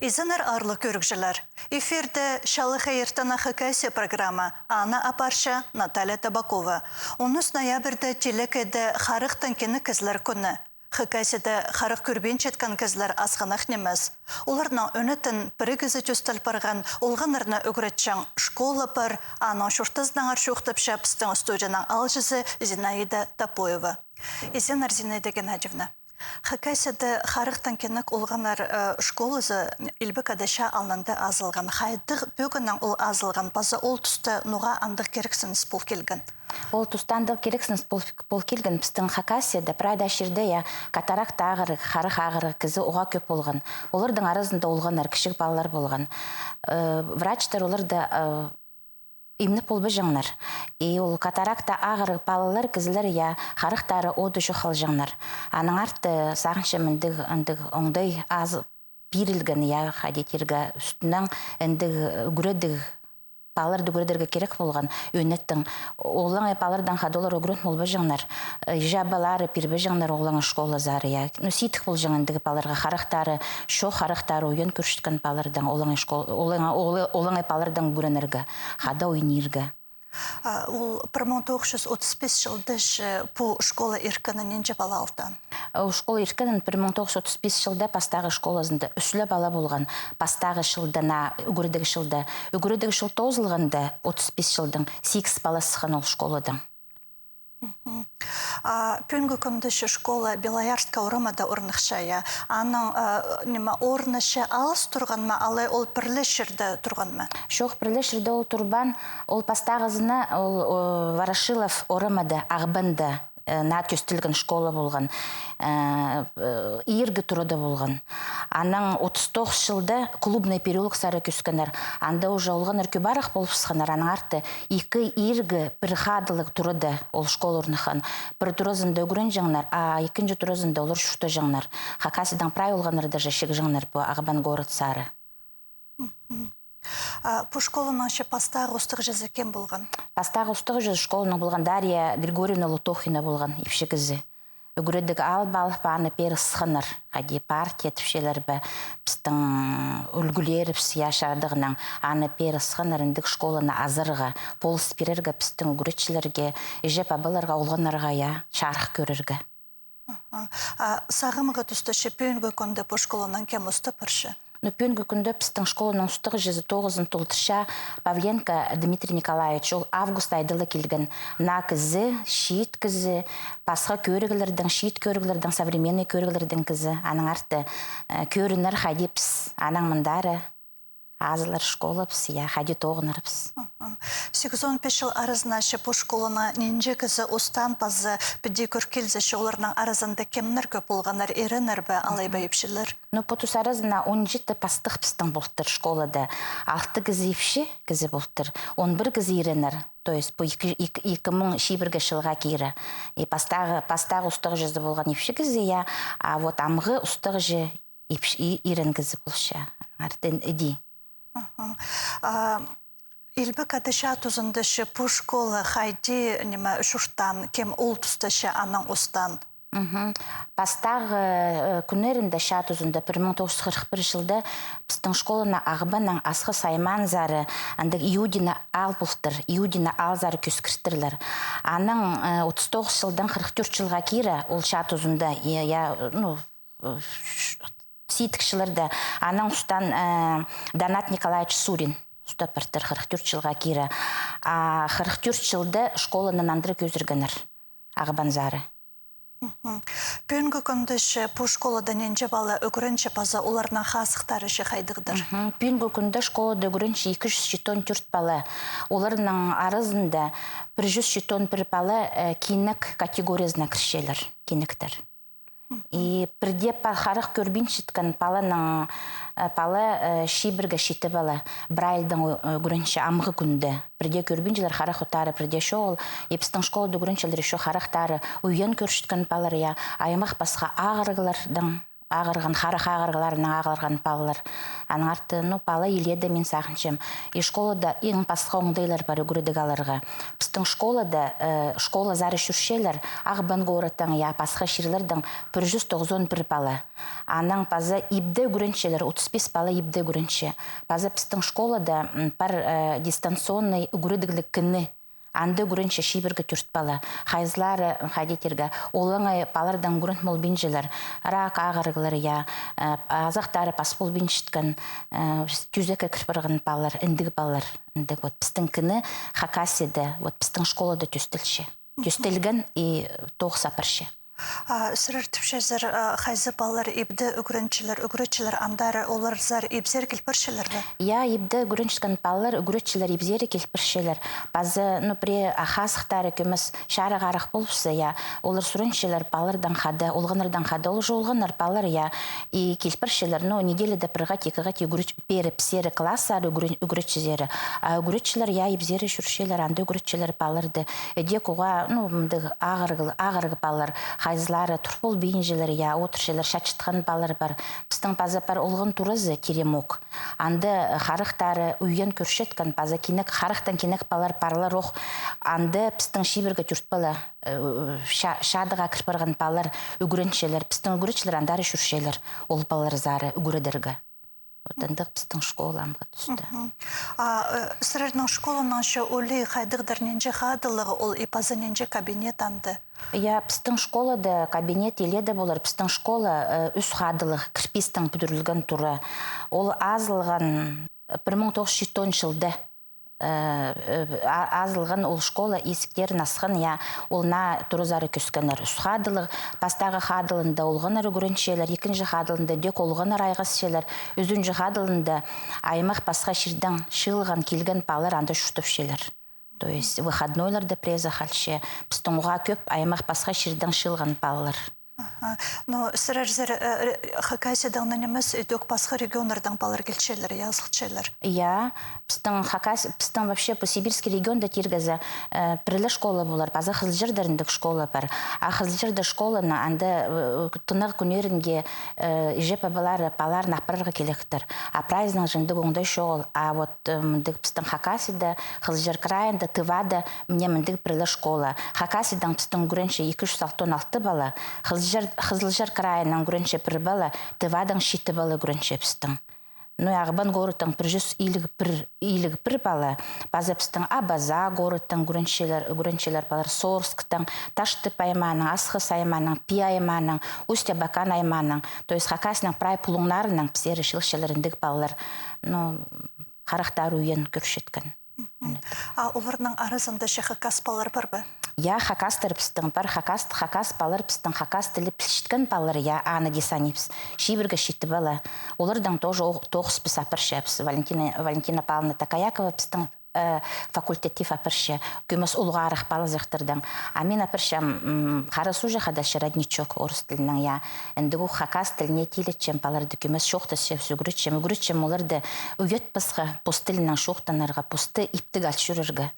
Изінер арлы көрікжілер. Эфирді Шалы Хайыртана хакайсы программа Анна Апарша, Наталья Табакова. 10 ноябрьді телекеді харықтан кені кізлер күні. Хакайсыды харық көрбен четкен кізлер асғанақ неміз. Оларның өнетін бірі кізі төстіл барған олғанырны үгіретчен школа бар Анна шұртыздан аршуқтып шапыстың студияның алжызы Зинаида Тапоева. Изенер Зинаида Геннадьевна. Хакайсыды харықтан кенік олғанар школызы үлбі кәдіша алынды азылған. Хайдық бөгіннің ол азылған базы ол тұсты нұға андық керексіңіз бұл келген. Ол тұстандық керексіңіз бұл келген біздің Хакасияда прайда шерде катаракта ағыры, харық ағыры кізі оға көп болған. Олардың арызында олғанар кішік балалар болған. Врачтар оларды имні полбы жаңнар. И ол катаракта ағыры балалар кізілер харықтары оды жоқал жаңнар. Аның арты сағыншы мүндіг оңдай аз берілген қадетерге үстінен үгіредіг баларды көрдерге керек болған өнеттің олың балардан қадолар өгірін болбы жаңнар. Жабалары пирбі жаңнар олың школа зары. Сейтік бол жаңындығы баларға харақтары, шо харақтары ойын көршіткен балардан олың балардан көрінерге, қада ойынерге. Ол 1935 жылдыш бұл школа еркіні ненже бала алтан? Школа еркінің 1935 жылда пастағы школасында үсілі бала болған. Пастағы жылдана үгірдігі жылда. Үгірдігі жыл тоғызылғанда 35 жылдың 8 баласыған ол школадың. Пүнгі күндіші школа Белоярска орымада орнықшая. Аның орнышы алыс тұрған ма, алай ол бірлешірді тұрған ма? Шоқ бірлешірді ол тұрбан, ол пастағызына ол Ворошилов орымада ағбында на төстілген школа болған, ергі тұрыда болған. Аның 39 жылда клубный переулок сары күскенер. Анда уже олған үркі барық болып сықанар. Аның арты екі ергі бір қадылық тұрыда ол школ орныхан. Бір тұрызында өгірін жаңнар, екінші тұрызында олар шүшті жаңнар. Хакасыдан прай олғанырда жашек жаңнар бұл Ағбан город сары. Бұл школының ше пастағы ұстығы жазы кем болған? Пастағы ұстығы жазы школының болған Дарья Григорьевна Лутохина болған епшігізі. Үгіредігі алып аны пері сықыныр. Қади партия түпшелер бі біздің үлгілері біз яшардығынан аны пері сықыныр індік школыны азырға, полыс берерге біздің үгіретшілерге, ежеп абыларға, олғанарға шарық көрерге. Сағымығы түсті шепенгі күнді бұл школынан кем ұсты пірші? Пүнгі күнді біздің школының ұстығы 9 толтырша Павленко Дмитрий Николаевич ол август айдылы келген на кізі, шиит кізі, пасқа көрігілердің, шиит көрігілердің, современный көрігілердің кізі, аның арты көрінер қадепс, аның мұндары азылар школапс, қади тоғынарыпс. 8-15 жыл арызына бұл школына ненже кізі ұстан пазы біде көркелзі шоларының арызында кемнер көп болғанар ерінер бі алай байыпшылар? Потус арызына 17 пастық пістің болтыр школада. 6 кізі епші кізі болтыр. 11 кізі ерінер. То есть, по 2001 жылға кейірі. Пастағы ұстығы жүзі болған епші кізі, а вот амғы ұстығы жы ерін кізі болшы. Артын әді. Илбі кәдіша тұзындышы бұл школы қайди шұрттан кем ол тұстышы аның ұстан? Пастағы күнерінде шат ұзында 1941 жылда біздің школына ағыбанның асқы сайман зары андық иудина ал бұлттыр, иудина ал зары көскірттірлер. Аның 39 жылдан 44 жылға кейірі ол шат ұзында сейтікшілерді аның ұстан Донат Николаевич Сурин ұстап біртір 44 жылға кейірі. 44 жылда школының андыры көзіргінір ағыбан зары. Пүнгі күндіші бұл школада ненже балы өгірінші паза оларына қасықтары ше қайдығыдыр? Пүнгі күнді школада өгірінші 274 балы. Оларының арызында 171 балы кейінік категориясына кіршелер, кейініктер. И бірде қарық көрбін шеткен палы шибірге шеті балы Брайльдің көрінші амғы күнді. Бірде көрбін желер қарық ұтары, бірде шоғыл. Епістің школды көріншелері шо қарықтары ұйын көршіткен палар, айымақ басқа ағырғылардың ағырған, харық ағырғыларының ағырған балалар. Аның арты, пала еледі мен сақыншым. И школада ең басқа оңдайлар бар үгірдік аларға. Біздің школа зары шүршелер, ағбан ғораттан, басқа шерлердің 191 бала. Аның база ибді үгіріншелер, 35 бала ибді үгірінші. База біздің школада бар дистанционный үгірдіглік күнні. Анды күрінші шибіргі түрт бала. Хайзлары хадетерге олыңай балардан күрінт мол бенжелер. Рак ағырғылар азақтары пас бол беншіткен түзекі кірпірген балар, індігі балар. Біздің күні хакасиді, біздің школада түстілші. Түстілген и тоқ сапыршы. Сырыр түпшезір хайзы балар ибді үгіріншілер андары олар зар ибзер келпіршілерді? Я ибді үгіріншілген балар үгіріншілер ибзері келпіршілер. Базы, пре ахасықтары көміз шары ғарық болыпсы, олар сүріншілер балардан қады, олғанырдан қады, ол жолғаныр балар, и келпіршілер, неделеді бірға текіға беріп сері классары үгіріншілері. Үгіріншілер, ибзері жүршілер, анды үгіріншілер баларды. Дек оға, ағырғы балар, хайзлары, тұрпол бейінжелер, отыршелер, шачытқан балар бар. Біздің база бар олғын турызы теремок. Анды харықтары үйен көршеткен база харықтан кенек балар парлар оқ. Анды біздің шибіргі түртпалы шадыға кірпірген балар үгіріншелер. Біздің үгіріншелер андары жүршелер. Ол балар зары үгірідіргі. Отандық біздің школамға түсті. Сырырның школынан шы олы қайдығдар ненже қадылығы ол ипазы ненже кабинет анды? Біздің школада кабинет еледі болар. Біздің школа үс қадылығы кірпестің бүдірілген тұры. Ол азылған 1910 жылды. Азылған ол школа есіктерін асқан, ол тұрызары көскенер. Үс қадылық, бастағы қадылында олғанар үгіріншелер, екінші қадылында дөк олғанар айғасшелер, үзінші қадылында аймақ басқа шерден шылған келген балар анда шүштіпшелер. То есть выходнойларды преза қалшы, біздің ұға көп аймақ басқа шерден шылған балалар. Сырыр Хакасиядан немес өдік басқа регионлардан балар келшелер, язғылшелер? Біздің вообще по Сибирский регионда тергізі бірлі школа болар, база Қызылжырдарындық школа бар. Қызылжырда школаны анды тұнық күнерінге жеп балар нақпырырға келектір. Прайзның жындық оңдай шоғыл. Біздің Хакасияда, Қызылжыр крайында, Тывада мне міндік бірлі школа. Хакасиядан біздің күренші 266 бала, Қызылжар крайынан күренші бір бала, Тывадан 7 бала күренші біздің. Ағыбан ғорыттың 151 бала, база біздің Абаза ғорыттың күреншілер балар, Сорсктың, Таштып айманың, Асқыс айманың, Пи айманың, Устя-Бакан айманың, то есть Хакасының прай пулыңларының пісері шылшыларындық балалар қарақтар үйен көршеткен. Оларының арызында хакас балар бар ба? Хакастар біздің бар, хакас балар біздің хакас тілі пілшіткен балар, аны десанипс. Шибіргі шетті бала. Олардан тоже тоғыс біз апыршапс. Валентина Павловна Такаякова біздің факультатив апыршы. Көміс ұлға арық бала зықтырдан. Мен апыршам қарасу жақадашы родничок орыс тілінің. Әндігі хакас тіліне телетчем баларды көміс шоқты сеп үгірітчем оларды үйет бізгі пост тілінің шоқтанарға, посты иптік алшүріргі.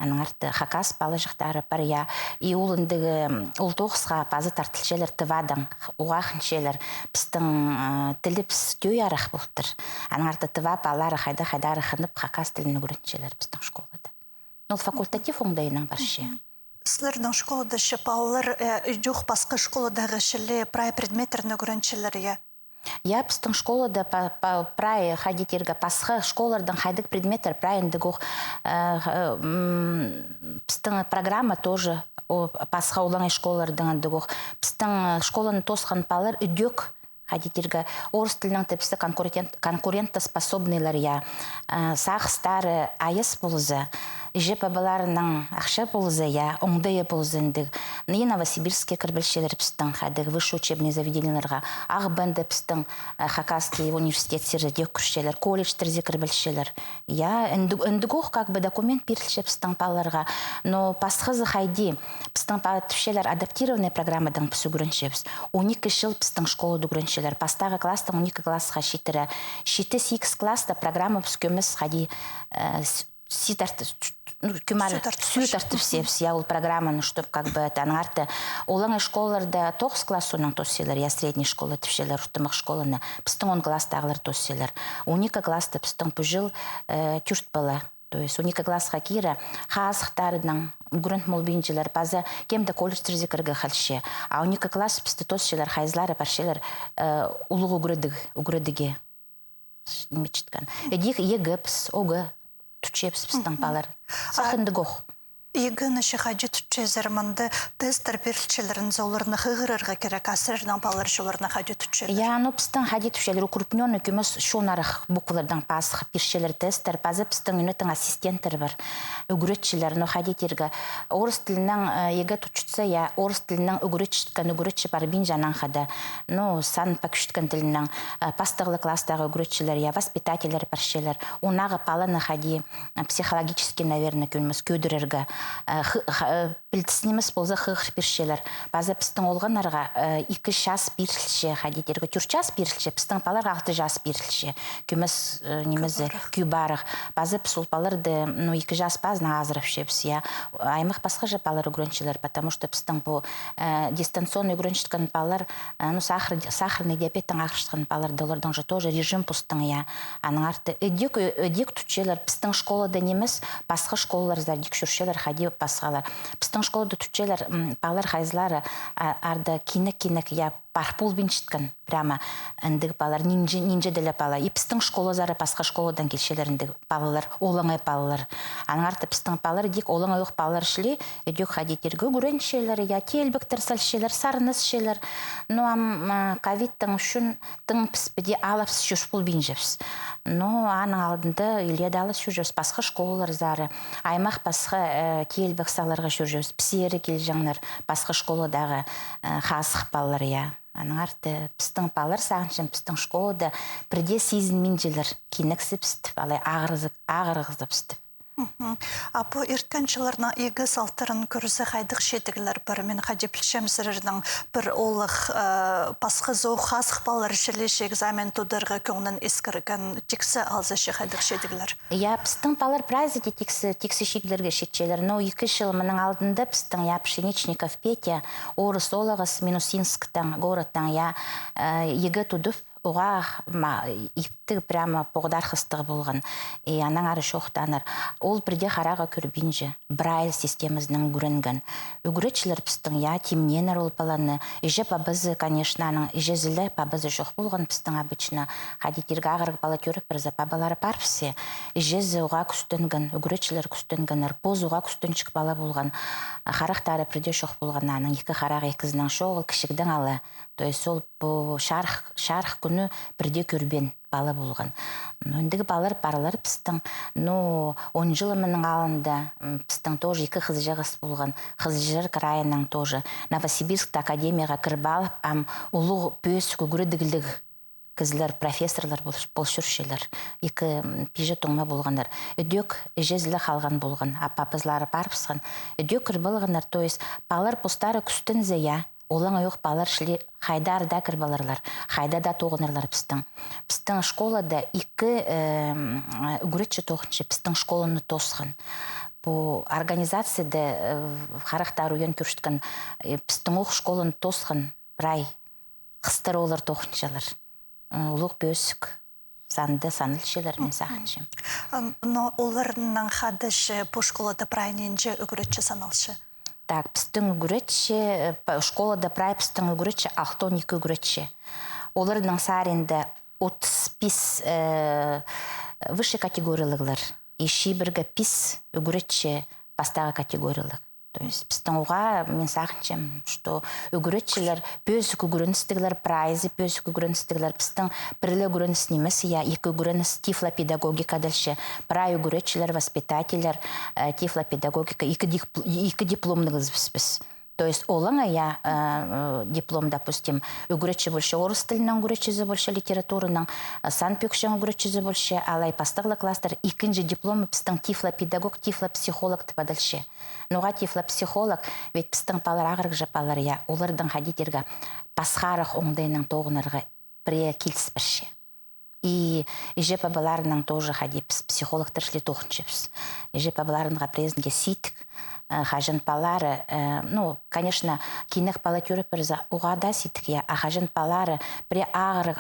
Аның арты хакас балы жақтары бар, и ол тоғысқа базы тартылшелер тывадан, оғақыншелер, біздің тілі біз көй арақ болдыр. Аның арты тыва балары қайда-қайдары қынып хакас тіліні көріншелер біздің школада. Ол факультатив оңдайының бар ше. Сілердің школада ше балалар жоқ басқа школадағы шілі прай предметтеріні көріншелер, Біздің школада прай хадитерге пасқы школардан хайдық предметтер прайындығы біздің программа тоже пасқа олаңай школардың андығы. Біздің школаны тосқан балар үдек хадитерге орыс тілінің тіпсі конкурентоспособныйлар, сағыстары айыс болызы. Жеп баларының ақша болызы, оңдайы болызындық. Новосибирске кірбілшелер біздің қадық высший учебный заведенияларға, Ағбанды біздің Хакасский университет сердек күршелер, колледждерде кірбілшелер. Үндігоқ документ берілші біздің балаларға. Но пасқызы қайди, біздің түпшелер адаптированный программадан пісі көріншебіз. 12 жыл біздің школады көріншелер. Пастағы кластың 12 классқа шетірі. 7-8 класста программа біз көміз қайди сүй тартып сепс, я ол программаны, чтоб как бы это аңарты. Олың школаларда 9 классының тоселер, я средний школа тіпшелер, ұштымық школаны, пістің 10 класстағылар тоселер. 12 класста пістің пүжіл түрт бала. То есть 12 классқа кира хазықтарының грунт молбинчилер, база кемді колледждерде кіргі халше. А 12 класс пісті тоселер, хайзлары, паршелер ұлығы үгірдіге. Немечіткан. Едік егіпс, оғы, түчепс пістің балар. Сақынды гоқ. Егіні шықаджы түтче зәрманды тестер берілчелерін золырны ғығырырға керек асырырдан балар жолырны қаджы түтчелер. Я, ну, пістің қаджы түтчелер, укрупнёны күміс шонарық бұқылардан пасық бершелер тестер, базы пістің үнетін ассистентер бар, үгіретчелер, но қаджы тергі. Орыс тілінің егі түтчітсе, я орыс тілінің үгіретші бар бин жанан қада. Ну, сан пәкішіткен тілінің пастығылы класстағы үгіретчелер, я воспитателер паршелер. Онағы паланы қаджы психологически, наверное, күміс көдірергі. Білтісінеміз болза қығыр бершелер. База пістің олғанарға 2 жас берілше, қадетергі 4 жас берілше, пістің паларға 6 жас берілше. Күміз немізі күй барық. База піс олпаларды 2 жас базына азырып шепс. Аймақ басқа жапалар үгіреншілер, потому что пістің бұл дистанционный үгіреншіткен палар, сахарный диабеттің ақыршытқан палар, олардың же тоже режим пұстың. Аның арты өдек түтчелер, пістің школада неміз, басқа школалар зардик жүршелер, хади пасхалар. Пістің школада түтчелер, палар хайзлары арда кинек я парпул бинчиткан прямо індігі палар, нинжа ділі пала. И пістің школа зары пасқа школадан келшелер індігі палалар, олыңай палалар. Аның арты пістің палар, дек олыңай оқ палалар шілі, өдек хадетергі көрен шелер, я келбіктір сал шелер, сарныз шелер. Ну, ковидтің үшін тың піспеде алапс жүрспул бинжепс. Ну, аның алдында иледалы жүржепс, пасқа школалар зары, аймақ пасқа келбік саларға жүржепс, псері кел жаңлар, пасқа школадағы қасық палалар, я. Аның арты пістің палар сағыншын пістің школада бірде сезін менжелер кенексі пістіп, алай ағырғызы пістіп. Апо иртканчыларна егі салтырын көрісі қайдық шетігілер бір. Мен қаде білшемсірердің бір олық пасқы зоу қасық балар шелеші экзамен тудырғы көңнің ескірген тексі алзашы қайдық шетігілер. Я пістің палар празиде тексі шекілерге шетчелер. Но 2 жыл мұның алдында пістің я Пшеничников Петя, Орыс олығыз Минусинсктің городтың я егі тудып, оға ипті прямо поғдар қыстығы болған. Аның ары шоқтаныр. Ол бірде қараға көрбінжі. Брайль системізінің көрінген. Үгіретшілер пістің, я, темненер ол баланы. Иже пабызы, конечно, аның иже зілі пабызы жоқ болған пістің обычно. Қадетергі ағырық бала көріп бірзі пабалары парпсе. Иже зі оға күстінген, үгіретшілер күстінгенер. Поз оға күстінчік бала болған. Қарақтары бірде жоқ болған аның. 2 қарақ екізінің шоғыл кішігдің алы. То есть ол шарх күні бірде көрбен бала болған. Өндігі балар паралар пістің. 10 жылы мұның алында пістің тоже 2 қызжығыз болған. Қызжығыр крайының тоже. Новосибирскта академияға кірбалып, ұлы пөс көгірі дігілдігі кізлер, профессорлар болшыршелер. 2 пижі тоңма болғандар. Өдек жезілі қалған болған. Апапызлары парпысқан. Өдек кірбалғандар. То есть балар постары күстін зәя. Олың ойық балар шілі қайдар да кірбаларлар, қайда да тоғынарлар пістің. Пістің школада 2 үгіретші тоғыншы пістің школаны тосқан. Бұл организацияда қарақтар ойын көршіткен пістің оқ школаны тосқан бірай қыстыр олар тоғыншалар. Ұлық бөсік. Санды санылшылар мен сағыншым. Но оларының қадышы бұл школада прайненже үгіретші саналшы? Так, пістің үгіретші, школада прай пістің үгіретші, 6-12 үгіретші. Олардың сарында 35 выше категориялығылар. Еші біргі 5 үгіретші бастағы категориялық. То есть пістің оға мен сағыншым, что үгіретшілер пөзік үгіріністігілер, прайзы пөзік үгіріністігілер, пістің бірлі үгірініс немес, я 2 үгірініс тифлопедагогика дәлші, прай үгіретшілер, воспитателер, тифлопедагогика, 2 дипломнығыз біз. То есть олыңа я диплом, допустим, үгіретші больше орыс тілінің үгіретшізі больше литературының, санпекшен үгіретшізі больше, алай пастығылы кластар, 2 дипломы пістің тифлопедагог, тифлопсихолог тіпа дәлші. Ноға тифлопсихолог, ведь пістің палар ағырық жапалар, я, олардың хадетергі пасқарық оңдайының тоғынырға пре келіс бірші. И иже пабаларының тоже хади психологтар шле тухнчепс. Иже пабаларынға презенге ситик, хажын палары, ну, конечно, кинех палатюры перза угада ситик я, а хажын палары пре агыр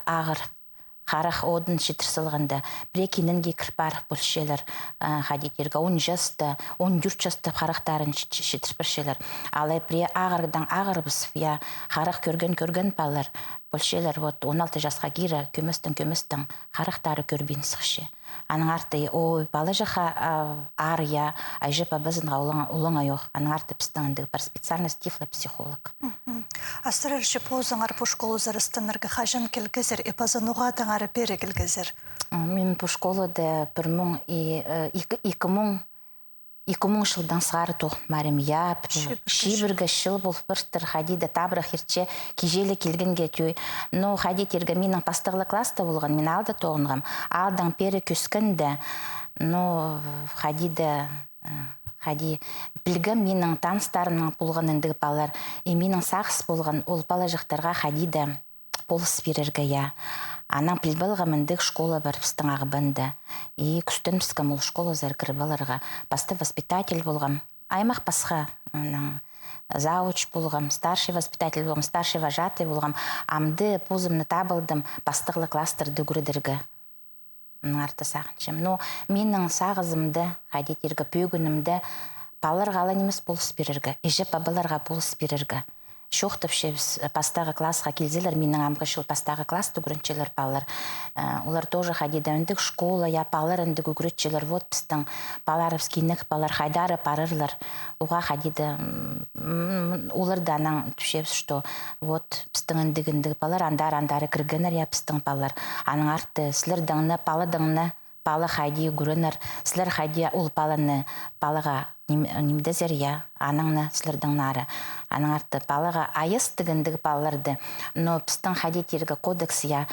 харах одын шитірсілғанда, пре киненге кірпар бүлшелер хадитерге, он жасты, он юрчасты харақтарын шитірпіршелер. Алай пре агырдан агыр бісіп, я харах көрген палар, Польшелер вот 16 жасқа кире көмістің харақтары көрбейін сықшы. Аның арты, ой, балы жақа ария, айжепа бізінға ұлыңа йоқ. Аның арты пістіңінді бір специальность тифлопсихолог. Астырыр жепозыңар по школу зарыстанырға қажын келгізір, епазануға даңары пері келгізір? Мен по школу да 2000 жылдан сары тоқын марим яп, шибіргі шыл бұл біртір хадида табыры хирче кежелі келгенге түй. Но хадитерге менің пастығылы класста болған, мен алды тоғынғам. Алдан пері күскінді, но хадида білгі менің таныстарымның болған ендігі балар, менің сақыс болған ол бала жақтарға хадида болыс берерге я. Анан пилбалга мендек школа бар пистің ағыбында. И күстен пискам ол школа заркір баларға. Басты воспитатель болғам. Аймақ басқа зауч болғам, старший воспитатель болғам, старший вожатый болғам. Амды позымны табылдым бастықлы кластерді күредіргі. Арты сағыншым. Но менің сағызымды, қадетергі пөгінімді баларға ала немес болыс берергі. Ежі бабаларға болыс берергі. Шоқтып шебіз пастағы классқа келзелер, менің амғышыл пастағы класс түгірінчелер балар. Олар тоже хадида өндік школа, я балар өндік үгіретчелер, вот пістің баларывскийнік балар хайдары парырлар. Оға хадида, олар да анан түшебіз, что вот пістің өндігіндік балар, андары кіргенер, я пістің балар. Аның арты, сілер дыңны, палы дыңны, палы хайди үгірінер, сілер хайди ол палыны палыға немді зерия, аныңны сілердің нары. Аның арты палыға айыз тігіндігі палыларды, но пістің хадетергі кодексия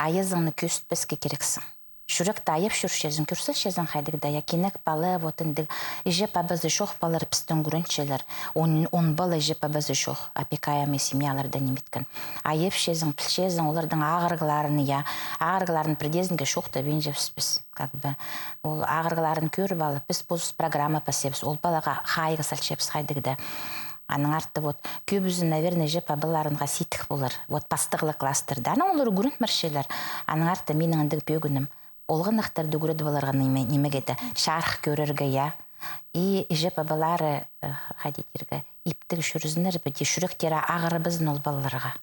айызыңны көстпеске керексің. Шүректі айып шүршезін, көрсіл шезін хайдығда, я кенек палы, вот індіг, иже пабызы шоқ балар пістің күрінчелер, он балы иже пабызы шоқ, опекаями семьяларда неметкен. Айып шезін, пілшезін, олардың ағырғыларын, я, ағырғыларын предезінге шоқта бен жепспіз. Как бы, ол ағырғыларын көріп алып, біз бұз программа пасепіз, ол балаға хайғы салчепіз хайдығда. Аның арты вот көбізі, наверное, же пабыларынға ситік болар. Вот пастығылы кластерді. Ана олар көрінт мәршелер. Аның арты менің андығы бөгінім. Олғын ақтарды көреді боларға немегеді. Шарх көрерге, я. И же пабылары хадетерге иптігі шүрізінер бәде шүректері ағыры бізін ол балаларға.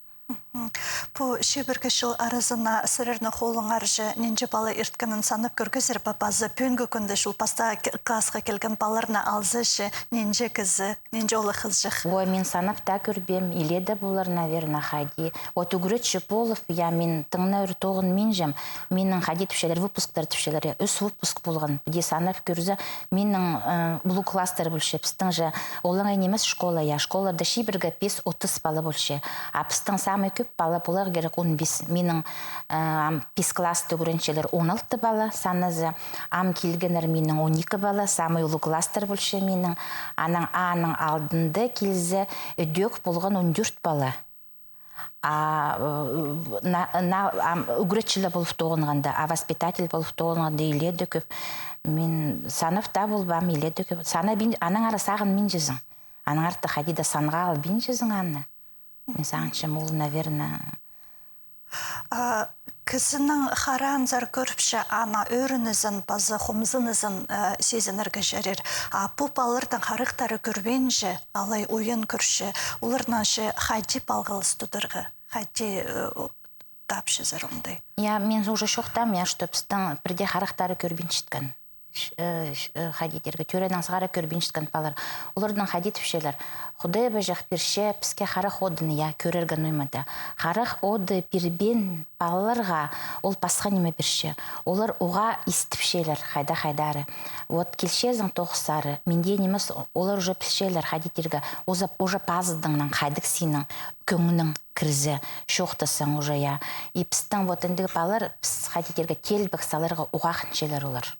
По шебіргі шыл арызына сырырны қолың аржы ненже балы ерткінің санып көргізір бабазы пөнгі күнді шыл паста қасға келген баларына алзы шы ненже кізі, ненже олы қыз жық. Ой, мен санып та көрбем, иледі болар, наверное, хади. Вот үгірет Шеполов, я мен тыңна өрі тоғын мен жем, менің хади түпшелер, выпусктар түпшелер, үс выпуск болған. Біде санып көрзі, менің бұлу кластер бөлше, пістің же олыңай немес школа, я школарда шибіргі 5-30 балы бөлше. А пістің самый көп бала болар керек 15. Менің 5 класты көрінчелер 16 бала санызы. Ам келгенер менің 12 бала, самый ұлы кластыр бөлше менің. Аның алдында келзі өдек болған 14 бала. Үгіретшілі болып тоғынғанда, воспитатель болып тоғынғанда еледі көп. Мен саныфта болбам, еледі көп. Аның ары сағын мен жезің. Аның арты хадида санға ал бен жезің аны. Мен сағыншым ол, наверное... Кізінің харан зар көріпші ана өрінізін, базы хомзынызын сезініргі жерер. Бұл балырдың харықтары көрбенші, алай ойын көрші, оларнаншы хади балғылыс тұдырғы, хади тапшы зар ондай. Я, мен уже шоқтам, я, что пістің бірде харықтары көрбеншіткен. Хадитерге төренің сығары көрбеншіткен балар. Олардың хадит үшелер. Құдай бәжақ перше піске харық одыны я көрерген оймады. Харық оды пербен балаларға ол пасқа неме перше. Олар оға истіпшелер хайда-хайдары. Вот келшезің тоқсары. Менде немес олар уже пішелер хадитерге. Уже пазыдыңнан хайдық сенің көңінің кірзі шоқтысың уже я. И пістің вот ендігі балар хадитерге телбік саларға оғақыншелер олар.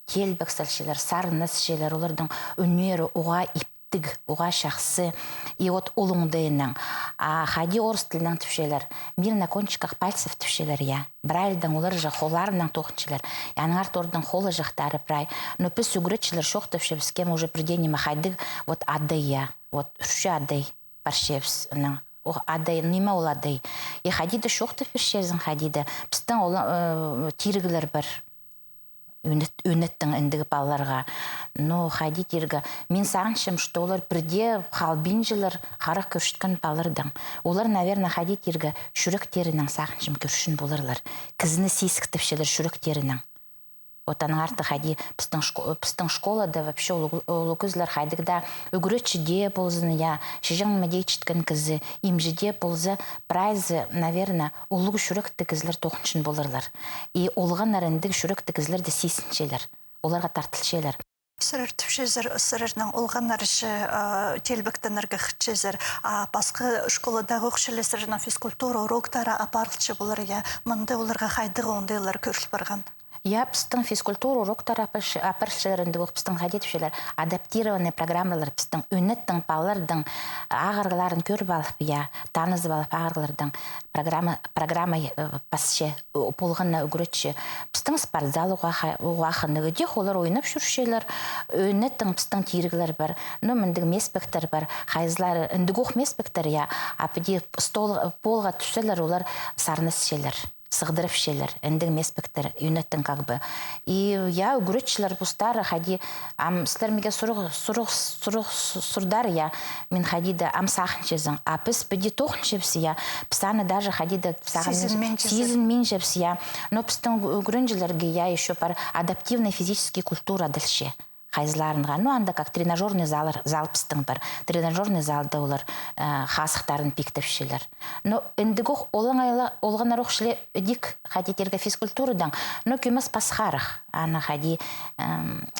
Келбек салшылар, сарыныс шелер, олардың өнері оға иттиг уға шақсы и вот олуңдайынан. А хади орыс тілінен түпшелер, мир на кончиках пальцев түпшелер, я. Брайльдан олар жа холарынан тоқыншелер. Яныңар тордан холы жақтары брай. Но піс үгіретшілер шоқ түпшебіз, кем уже приденема хайдыг вот аддай я. Вот үрші аддай паршебіз. Аддай, нима ол аддай. И хадиды шоқ түпшебізін хадиды. Пістің тиргілер бір. Үнеттің індігі балаларға. Но хади тиргі. Мен сағыншым, что олар бірде қалбин жылыр қарық көршіткен балырдың. Олар, наверное, хади тиргі шүректерінің сағыншым көршін болырлар. Кізіні сейсіктіпшелер шүректерінің. Отаның арты хади пістің школада вообще олы көзілер хайдығда үгіретшіде болзыны, я шежің мәдей чіткін кізі, имжіде болзы прайзы, наверное, олығы шүректі кізілер тоқыншын болырлар. И олған арындығы шүректі кізілер де сейсіншелер, оларға тартылшелер. Сырыр түпшезір, сырырның олған арышы телбіктен ұрғықчезір, басқы школадағы оқшылесірінің физкультура уроктары апарылшы болыр, я мұнды оларға хайдығы ондайлар көршіл барған. Я пістің физкультура уроктары апаршыларынды оқып пістің ғадетушелер, адаптированный программалар пістің үнеттің балалардың ағырғыларын көріп алып, я танызып алып ағырғылардың программа пасше болғанна үгіретші. Пістің спортзал уақыны өде олар ойнап жүршелер, үнеттің пістің тиргілер бар, но міндігі меспектер бар, хайызлары, үндігі оқ меспектер, я апыде полға түселер, олар сарныс шелер. Сығдырып шелер, әндігі меспектер, юнеттің как бы. И я үгіретшілер бұстары, хади, сілермеге сұрдар, я, мен хадиді сағын жезің, піс біде тоқын жепсі, я, пісаны даже хадиді сезін мен жепсі, я. Но пістің үгіренжілерге, я еще пар адаптивный физический культура ділше. Хайзларынға. Ну, анда как тренажерный зал пістің бар. Тренажерный залда олар қасықтарын пиктіпшілер. Но үндігі олған арықшылы үдік хадетерге физкультурадан, но көмес пасқарық. Ана хади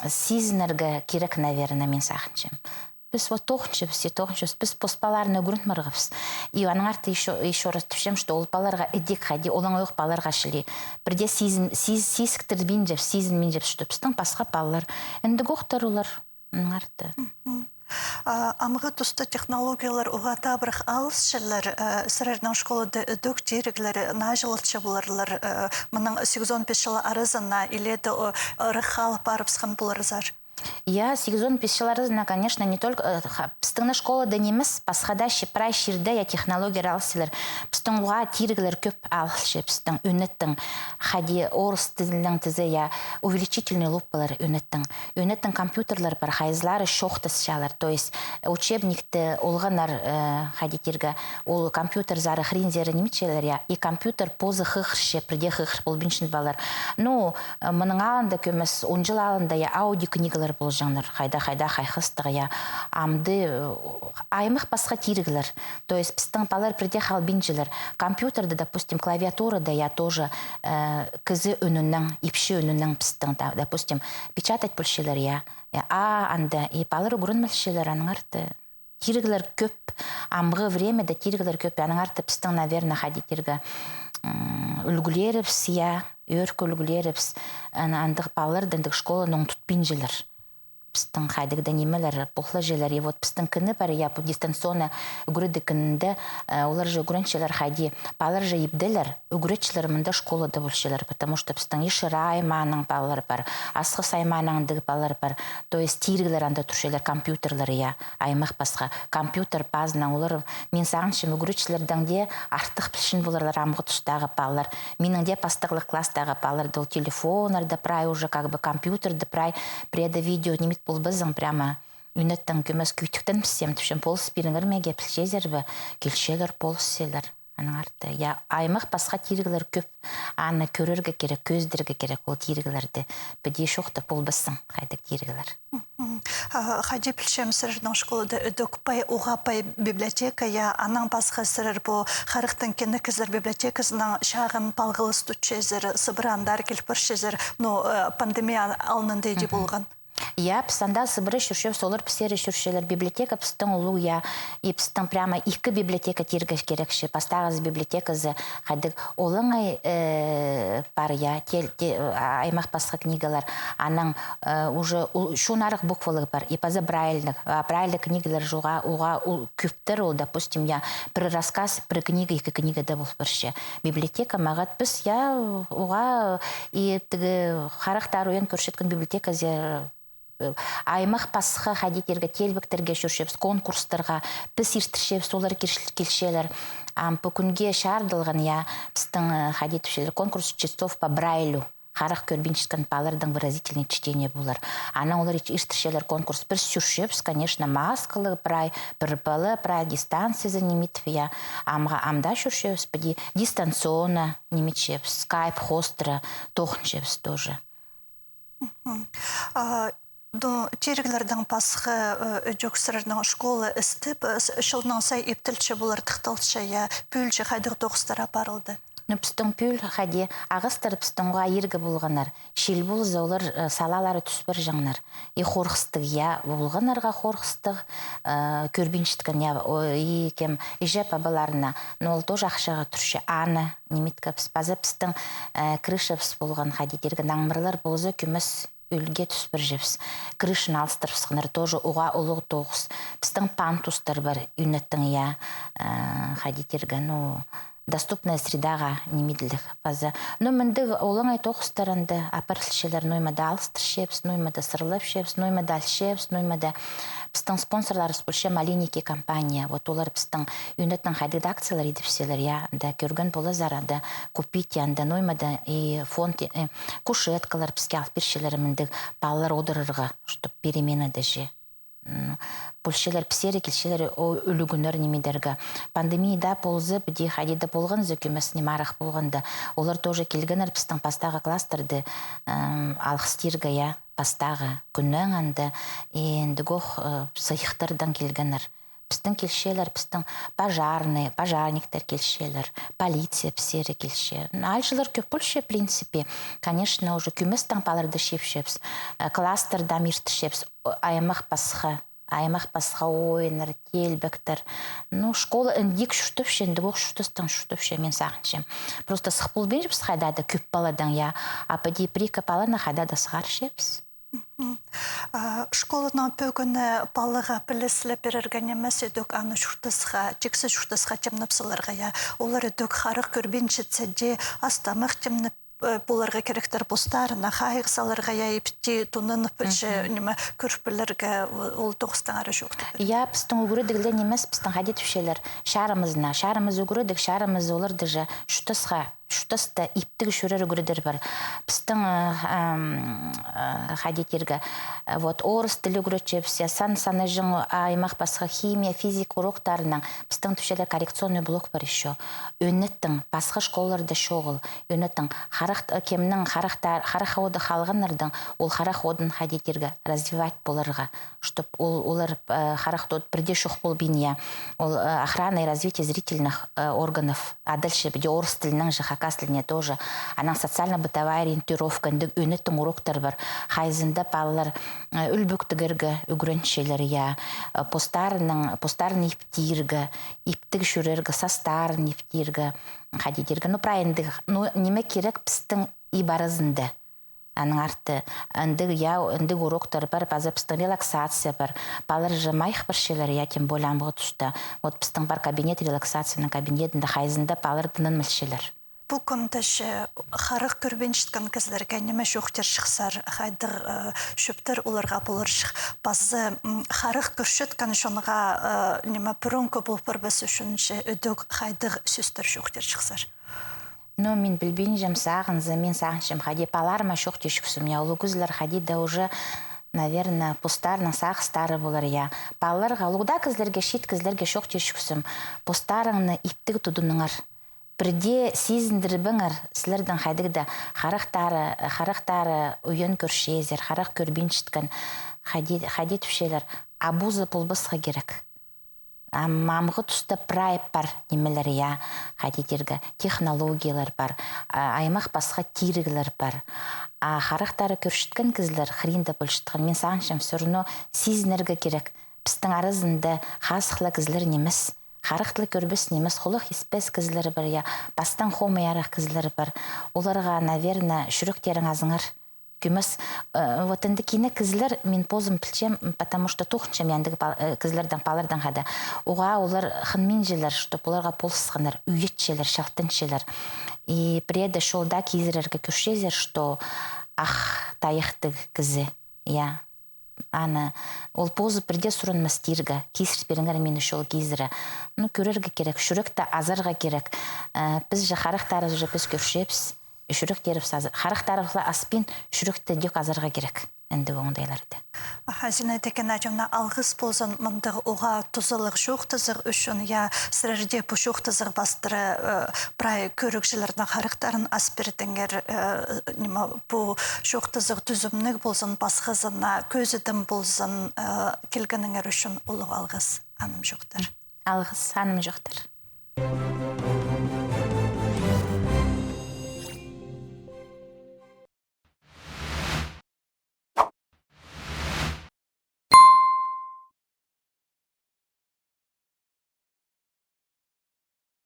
сезінерге керек, наверное, мен сақыншым. Біз вот тоқыншыбыз, біз поспаларыны өгірін мұрғыбыз. И аның арты еще раз түшем, что ол баларға үдік хади, олың ойық баларға шылы. Бірде сезіктір бен жеп, сезін мен жеп, что біздің пасқа балалар. Әнді қоқтар олар, аның арты. Амғы тұсты технологиялар ұғата бірік алысшылар, сырырның школады үдік деріглері нажылытшы боларлар, мұның 8-15 жылы арызына иледі ұрыққалы барыпсқан боларызар. Я 8-5 жыларызына, конечно, не только пістіңні школада неміз, пасқадаши прай шерді я технология алысылар. Пістің ұға тиргілер көп алышы, пістің үнеттің хади орыс тілінің тізі я увеличительный луппалар үнеттің. Үнеттің компьютерлар бар, хайызлары шоқтыс шалар. То есть учебникті олғанар хади тиргі, ол компьютер зары хринзері немечелер я, и компьютер позы хықыршы, преде хықыр бол біншін балар. Ну, мұның алында көмес, 10 жыл алында я аудио книгалар бол жаңлар, хайда хайхыстығы, я амды аймық басқа тиргілер. То есть пістің балар преде халбинчілер. Компьютерді, допустим, клавиатурада я тоже кізі үнінің, ипші үнінің пістің, допустим, печатать бүлшелер, я. Анда, и балар ұғырын мүлшелер, аның арты. Тиргілер көп, амғы времеда тиргілер көп, аның арты пістің, наверное, хади тиргі үлгілеріпс, я, өркі үлгілеріпс, андық балар діндік школаның тұтпин жылыр. Пістің қайдығда немелер, бұқлы желер, и вот пістің күні бәрі, я бұл дистанционы үгірді күнінде, олар же үгіреншелер қайди, балар же ебделер, үгіретшілер мұнда школада бұлшелер, потому что пістің ешірі айманың балар бар, асқыс айманыңдығы балар бар, то есть тиргілер анда тұршелер, компьютерлер, я, аймақ басқа, компьютер базынан, олар, мен сағыншым үгіретшілердің де артық пішін боларлар, амғы тұстағы балар, менің де пастықлық класстағы балар, дол телефонарды прай уже, как бы компьютерді прай, преда видео, немет бұл біздің прямо үнеттің көмес күйтіктен пісем, түшін полыс біріңір меге пілшезербі, келшелер полыс селер. Аның арты. Я аймақ басқа тиргілер көп, аны көрерге керек, көздерге керек ол тиргілерді. Біде шоқты пол бісің қайдық тиргілер. Хади пілшем сырырның школада үдікпай, уғапай библиотека, я аның басқа сырыр бұл қарықтың кені кізір библиотекасының шағын палғылыс түтшезір, сыбырандар келпір шезір, но пандемия алынын дейді болған. Я псанда сыбыры шүршеп, солар псері шүршелер библиотека пстың улу я, и пстың прямо икі библиотека тергеш керекші. Пастағыз библиотеказы қадық олыңай бар я, аймақ басқа книгалар, аның уже шунарық буквалығы бар, и пазы брайлі книгалар жуға, уға күптір ол, допустим, я бір рассказ, бір книга, екі книгада бол бірше. Библиотека мағат біз, я уға и харақтар ойын көршеткен библиотека аймақ пасқа хадетерге телбіктерге жүршепс, конкурстарға біз ертішеп, солар келшелер. Бүгінге шардылған я біздің хадетушелер конкурс часов по Брайлю. Харах көрбинческан палардың выразительный чтение булар. Ана олар ертішелер конкурс бір сүршепс, конечно, маскалы прай, бірбалы прай, дистанция занимитв я. Амда сүршепс, дистанционно немечепс, скайп, хостера, тохнчепс тоже. Теріглердің пасқы өджөксірдің школы істіп, шылның сай ептілші болар тұқталшы, пүлші қайдық тоқыстыра парылды. Пістің пүл қаде ағыстыр пістіңға ергі болғанар. Шел бұл заулар салалары түспір жаңнар. И қорқыстық, я болғанарға қорқыстық, көрбіншіткін, я кем ежеп абыларына. Но ол тоже ақшаға түрші аны, неметкі пізі пістің крыша піс болған қадетергі наңмырлар болзы күміс үлге түспір жепс. Крышын алыстыр пісқыныр, тоже уға ұлығы тоғыз. Пістің пантустар бар, үнеттің, я қадетергі, доступная средаға немедлік база. Но міндіг олыңай тоқыстарынды апарылшылар ноймада алыстыр шепс, ноймада сырлап шепс, ноймада алшепс, ноймада пістің спонсорлары спольше маленький компания. Вот олар пістің үнеттің қайдыды акциялар едіп селер, я, да көрген болы зарада купить, янда ноймада и фонд, кушеткалар піске алып бершелері міндіг балалар одырырға, чтоб перемена даже. Польшелер псері келшелері үлігінер немедергі. Пандемияда ползы біде қадеді болған зөкемесіне марық болғанды. Олар тоже келгенер пістің пастағы кластерді алғыстырға я пастағы күннің анды енді гоқ сайықтардан келгенер. Пістің келшелер, пістің пожарниктер келшелер, полиция псері келше. Альшылар көп Польше, в принципе, конечно, уже күместің паларды шепшепс, кластердам ертішепс, аймақ пасқа ойыныр, телбіктір. Школа үндік шүштіпше, үндігоқ шүштістің шүштіпше, мен сағыншем. Просто сықпыл бенжіпс қайдады көп баладан, я апади прика палана қайдады сығар шепс. Школының пөгіні балыға білісілі берерген емес өдік аны шүртісға, жексі шүртісға темніпсілерға, олар өдік қарық көрбеншітседе астамық темніп боларға керектер постарына, қайықсаларға епті тұнын көршпілерге ол тоғыстың ары жоқты. Я пістің үгірідігілі немес пістің қадет үшелер шарымызына. Шарымыз үгірідік, шарымыз оларды жа шүтісті иптігі шүрер үгірідер бар. Пістің қадетергі орыс тілі үгірітшепсе, саны жың аймақ басқа химия, физик уроктарының пістің түшелер коррекционный блок бар еще. Өнеттің басқа школаларда шоғыл. Өнеттің кемнің қарақ оды қалғанырдың ол қарақ одын қадетергі развивать болырға. Чтоб олар қарақ оды бірде шоқ бол бейния. Ол охрана и развитие зрительных органов. А дальше біде орыс тілінің хакас тіліне тоже. Аның социально-бытовая ориентировка, өнеттің уроктар бар. Хайзында балалар үлбіктігіргі үгіріншелер, постарын ептіргі, ептігі шүрергі, састарын ептіргі, қадедергі. Правильный, неме керек пістің ибарызынды. Аның арты, үндіг уроктар бар, база пістің релаксация бар. Балар жымайық бір шелер, тем более амығы тұшта. Вот пістің бар кабинет, релаксацияның кабинетінде хайзында балар дынын мүлшелер. Бұл көмдіші қарық көрбеншіткен кізлерге неме жоқтер шықсар, қайдыр шөптір оларға болыр шық. Базы қарық көршеткен шонға неме бұрын көп олпыр бәсі үшінші өдөк қайдыр сөстір жоқтер шықсар. Но мен білбейін жем сағынзы, мен сағыншым қади паларма шоқ тешіксім. Я олы күзілер қади да уже, наверное, пустарның сағыстары болар. Балаларға, олығда кізлерге, шет кізлерге шоқ тешіксім. Пустарыңны иптігі тұдыныңар. Бірде сезіндірбіңір, сілердің қайдығда қарақтары үйен көршезер, қарақ көрбен шіткен қади түшелер. Абузы болбысқа керек. мамғы тұста прайып бар немелер, я, қадетергі технологиялар бар, аймақ басқа тирігілер бар. Харақтары көршіткен кізлер, хринда бөлшіткен, мен сағаншым сұрыны сезінерге керек. Пістің арызында қасықлы кізлер неміз, харақтылы көрбіс неміз, құлық еспес кізлер бар, я, бастан хомаярақ кізлер бар. Оларға, наверное, жүректерің азыңар. Күміс, вот енді кейіне кізлер мен позым пілчем, потому что тоқыншам яндығы кізлердің палырдан қады. Оға олар қынмен желер, чтоб оларға полысқанар, үйетшелер, шалтыншелер. И преді шолда кейзірерге көршезер, что ах, таяқтық кізі, я. Аны, ол позы бірде сұрын мастирға, кейсір беріңгер мені шол кейзірі. Ну, көрерге керек, жүректі азарға керек. Біз же харақтары же біз көршепс. Жүрек деріп сазы. Харақтарықла аспин жүректі дек азарға керек. Әнді оңдайларды. Зина декен әжімна алғыз болсын мұндығы оға тұзылық жоқтызыр үшін, я сірерде бұ жоқтызыр бастыры прай көрікшілердің харақтарын аспирдіңер бұ жоқтызыр түзімнік болсын басқызына, көзідім болсын келгеніңер үшін олық алғыз аным жоқтыр. Алғыз аным жоқтыр.